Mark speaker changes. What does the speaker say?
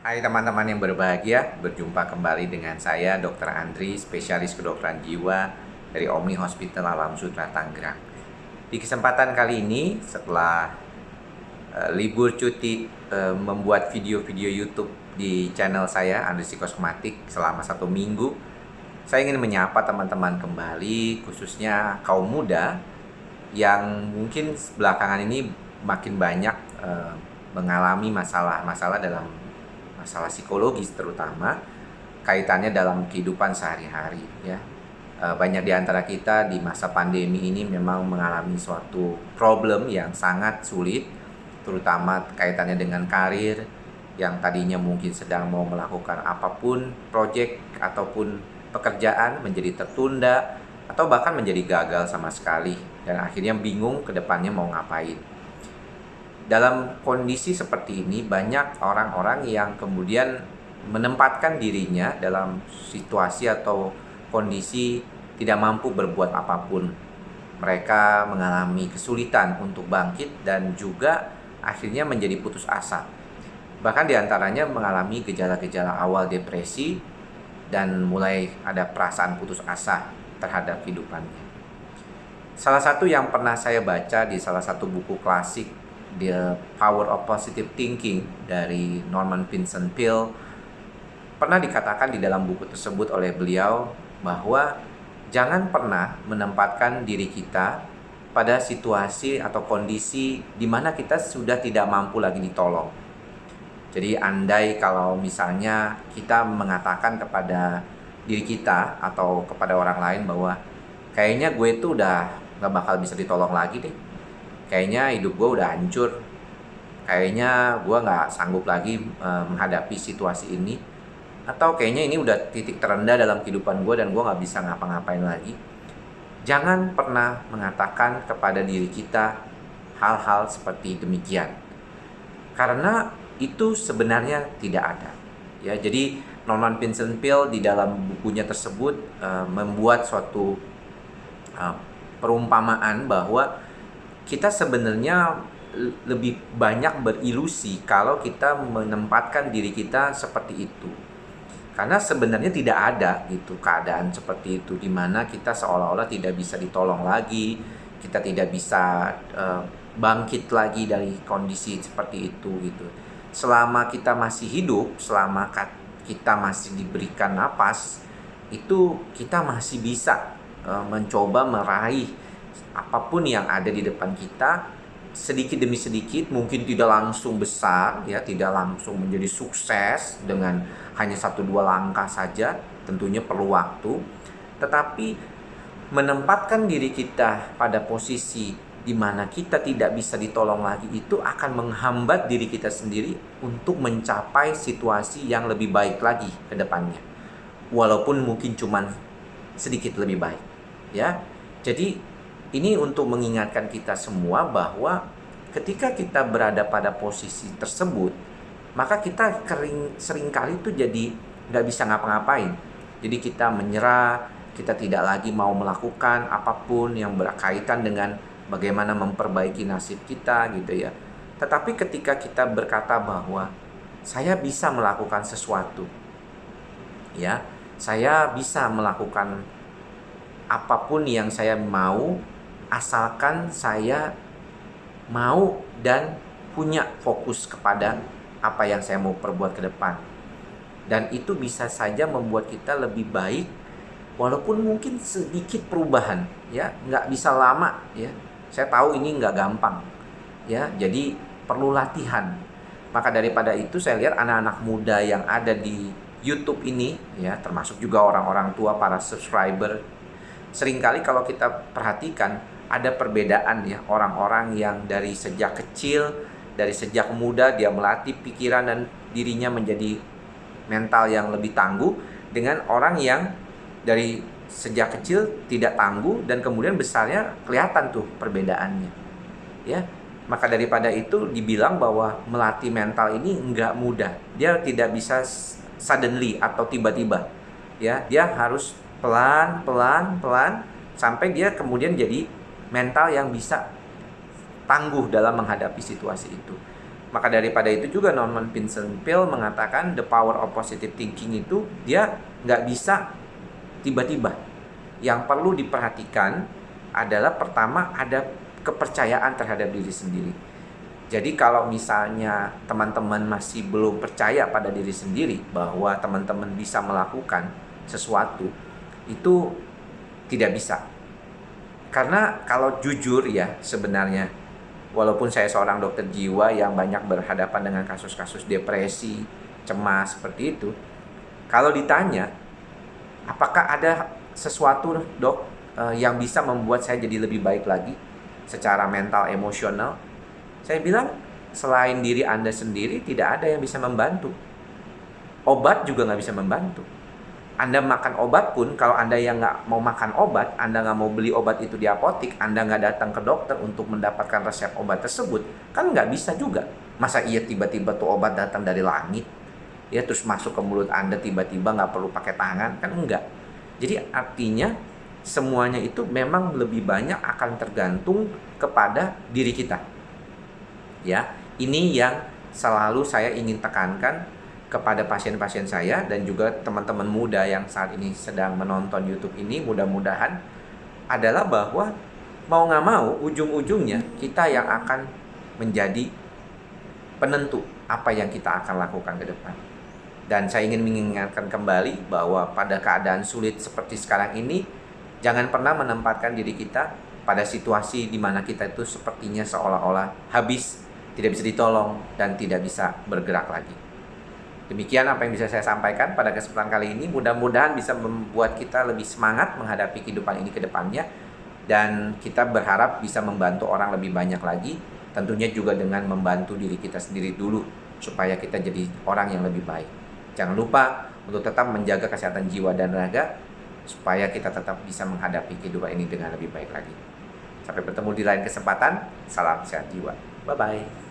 Speaker 1: Hai teman-teman yang berbahagia, berjumpa kembali dengan saya Dr. Andri, spesialis kedokteran jiwa dari Omni Hospital Alam Sutera Tangerang. Di kesempatan kali ini, setelah libur cuti membuat video-video YouTube di channel saya Andri Psikosmatik selama 1 minggu, saya ingin menyapa teman-teman kembali, khususnya kaum muda yang mungkin belakangan ini makin banyak mengalami masalah-masalah dalam masalah psikologis, terutama kaitannya dalam kehidupan sehari-hari ya. Banyak di antara kita di masa pandemi ini memang mengalami suatu problem yang sangat sulit, terutama kaitannya dengan karir yang tadinya mungkin sedang mau melakukan apapun, proyek ataupun pekerjaan menjadi tertunda atau bahkan menjadi gagal sama sekali dan akhirnya bingung ke depannya mau ngapain. Dalam kondisi seperti ini, banyak orang-orang yang kemudian menempatkan dirinya dalam situasi atau kondisi tidak mampu berbuat apapun. Mereka mengalami kesulitan untuk bangkit dan juga akhirnya menjadi putus asa. Bahkan diantaranya mengalami gejala-gejala awal depresi dan mulai ada perasaan putus asa terhadap kehidupannya. Salah satu yang pernah saya baca di salah satu buku klasik, The Power of Positive Thinking dari Norman Vincent Peale, pernah dikatakan di dalam buku tersebut oleh beliau bahwa jangan pernah menempatkan diri kita pada situasi atau kondisi di mana kita sudah tidak mampu lagi ditolong. Jadi andai kalau misalnya kita mengatakan kepada diri kita atau kepada orang lain bahwa kayaknya gue tuh udah gak bakal bisa ditolong lagi deh, kayaknya hidup gue udah hancur, kayaknya gue gak sanggup lagi menghadapi situasi ini, atau kayaknya ini udah titik terendah dalam kehidupan gue dan gue gak bisa ngapa-ngapain lagi. Jangan pernah mengatakan kepada diri kita hal-hal seperti demikian, karena itu sebenarnya tidak ada ya. Jadi Norman Vincent Peale di dalam bukunya tersebut membuat suatu perumpamaan bahwa kita sebenarnya lebih banyak berilusi kalau kita menempatkan diri kita seperti itu. Karena sebenarnya tidak ada gitu keadaan seperti itu di mana kita seolah-olah tidak bisa ditolong lagi, kita tidak bisa bangkit lagi dari kondisi seperti itu gitu. Selama kita masih hidup, selama kita masih diberikan napas, itu kita masih bisa mencoba meraih apapun yang ada di depan kita sedikit demi sedikit. Mungkin tidak langsung besar ya, tidak langsung menjadi sukses dengan hanya 1-2 langkah saja, tentunya perlu waktu. Tetapi menempatkan diri kita pada posisi di mana kita tidak bisa ditolong lagi itu akan menghambat diri kita sendiri untuk mencapai situasi yang lebih baik lagi ke depannya. Walaupun mungkin cuman sedikit lebih baik ya. Jadi ini untuk mengingatkan kita semua bahwa ketika kita berada pada posisi tersebut, maka kita seringkali tuh jadi nggak bisa ngapa-ngapain. Jadi kita menyerah, kita tidak lagi mau melakukan apapun yang berkaitan dengan bagaimana memperbaiki nasib kita gitu ya. Tetapi ketika kita berkata bahwa saya bisa melakukan sesuatu, ya, saya bisa melakukan apapun yang saya mau, asalkan saya mau dan punya fokus kepada apa yang saya mau perbuat ke depan. Dan itu bisa saja membuat kita lebih baik, walaupun mungkin sedikit perubahan ya, nggak bisa lama ya. Saya tahu ini nggak gampang ya, jadi perlu latihan. Maka daripada itu saya lihat anak-anak muda yang ada di YouTube ini ya, termasuk juga orang-orang tua, para subscriber, seringkali kalau kita perhatikan ada perbedaan ya, orang-orang yang dari sejak kecil, dari sejak muda dia melatih pikiran dan dirinya menjadi mental yang lebih tangguh, dengan orang yang dari sejak kecil tidak tangguh dan kemudian besarnya kelihatan tuh perbedaannya ya. Maka daripada itu dibilang bahwa melatih mental ini enggak mudah. Dia tidak bisa suddenly atau tiba-tiba ya, dia harus pelan sampai dia kemudian jadi mental yang bisa tangguh dalam menghadapi situasi itu. Maka daripada itu juga Norman Vincent Peale mengatakan the power of positive thinking itu dia nggak bisa tiba-tiba. Yang perlu diperhatikan adalah pertama ada kepercayaan terhadap diri sendiri. Jadi kalau misalnya teman-teman masih belum percaya pada diri sendiri bahwa teman-teman bisa melakukan sesuatu, itu tidak bisa. Karena kalau jujur ya sebenarnya, walaupun saya seorang dokter jiwa yang banyak berhadapan dengan kasus-kasus depresi, cemas seperti itu, kalau ditanya, apakah ada sesuatu dok yang bisa membuat saya jadi lebih baik lagi secara mental, emosional? Saya bilang, selain diri Anda sendiri, tidak ada yang bisa membantu. Obat juga nggak bisa membantu. Anda makan obat pun, kalau Anda yang nggak mau makan obat, Anda nggak mau beli obat itu di apotik, Anda nggak datang ke dokter untuk mendapatkan resep obat tersebut, kan nggak bisa juga. Masa iya tiba-tiba tuh obat datang dari langit, ya terus masuk ke mulut Anda tiba-tiba nggak perlu pakai tangan, kan enggak. Jadi artinya semuanya itu memang lebih banyak akan tergantung kepada diri kita. Ya, ini yang selalu saya ingin tekankan kepada pasien-pasien saya dan juga teman-teman muda yang saat ini sedang menonton YouTube ini, mudah-mudahan adalah bahwa mau nggak mau ujung-ujungnya kita yang akan menjadi penentu apa yang kita akan lakukan ke depan. Dan saya ingin mengingatkan kembali bahwa pada keadaan sulit seperti sekarang ini, jangan pernah menempatkan diri kita pada situasi di mana kita itu sepertinya seolah-olah habis, tidak bisa ditolong, dan tidak bisa bergerak lagi. Demikian apa yang bisa saya sampaikan pada kesempatan kali ini. Mudah-mudahan bisa membuat kita lebih semangat menghadapi kehidupan ini ke depannya. Dan kita berharap bisa membantu orang lebih banyak lagi. Tentunya juga dengan membantu diri kita sendiri dulu, supaya kita jadi orang yang lebih baik. Jangan lupa untuk tetap menjaga kesehatan jiwa dan raga, supaya kita tetap bisa menghadapi kehidupan ini dengan lebih baik lagi. Sampai bertemu di lain kesempatan. Salam sehat jiwa. Bye-bye.